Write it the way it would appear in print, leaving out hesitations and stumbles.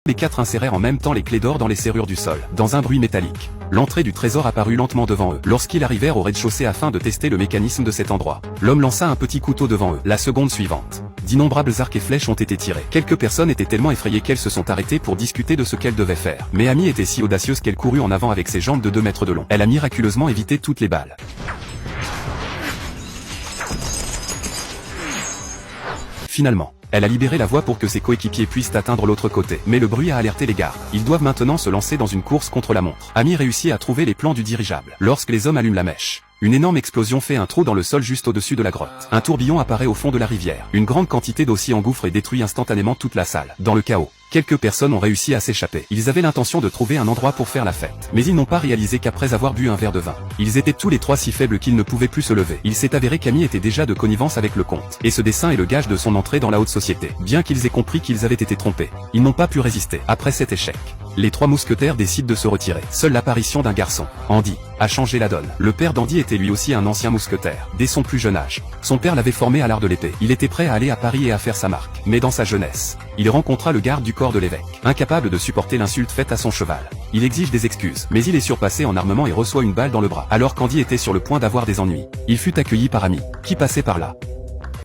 Les quatre insérèrent en même temps les clés d'or dans les serrures du sol. Dans un bruit métallique, l'entrée du trésor apparut lentement devant eux. Lorsqu'ils arrivèrent au rez-de-chaussée afin de tester le mécanisme de cet endroit, l'homme lança un petit couteau devant eux. La seconde suivante, d'innombrables arcs et flèches ont été tirés. Quelques personnes étaient tellement effrayées qu'elles se sont arrêtées pour discuter de ce qu'elles devaient faire. Mais Amy était si audacieuse qu'elle courut en avant avec ses jambes de 2 mètres de long. Elle a miraculeusement évité toutes les balles. Finalement, elle a libéré la voie pour que ses coéquipiers puissent atteindre l'autre côté. Mais le bruit a alerté les gardes. Ils doivent maintenant se lancer dans une course contre la montre. Amy réussit à trouver les plans du dirigeable. Lorsque les hommes allument la mèche, une énorme explosion fait un trou dans le sol juste au-dessus de la grotte. Un tourbillon apparaît au fond de la rivière. Une grande quantité d'eau s'y engouffre et détruit instantanément toute la salle. Dans le chaos, quelques personnes ont réussi à s'échapper. Ils avaient l'intention de trouver un endroit pour faire la fête. Mais ils n'ont pas réalisé qu'après avoir bu un verre de vin, ils étaient tous les trois si faibles qu'ils ne pouvaient plus se lever. Il s'est avéré qu'Amy était déjà de connivence avec le comte. Et ce dessin est le gage de son entrée dans la haute société. Bien qu'ils aient compris qu'ils avaient été trompés, ils n'ont pas pu résister. Après cet échec, les trois mousquetaires décident de se retirer. Seule l'apparition d'un garçon, Andy, a changé la donne. Le père d'Andy était lui aussi un ancien mousquetaire. Dès son plus jeune âge, son père l'avait formé à l'art de l'épée. Il était prêt à aller à Paris et à faire sa marque. Mais dans sa jeunesse, il rencontra le garde du corps de l'évêque. Incapable de supporter l'insulte faite à son cheval, il exige des excuses. Mais il est surpassé en armement et reçoit une balle dans le bras. Alors qu'Andy était sur le point d'avoir des ennuis, il fut accueilli par Amy, qui passait par là.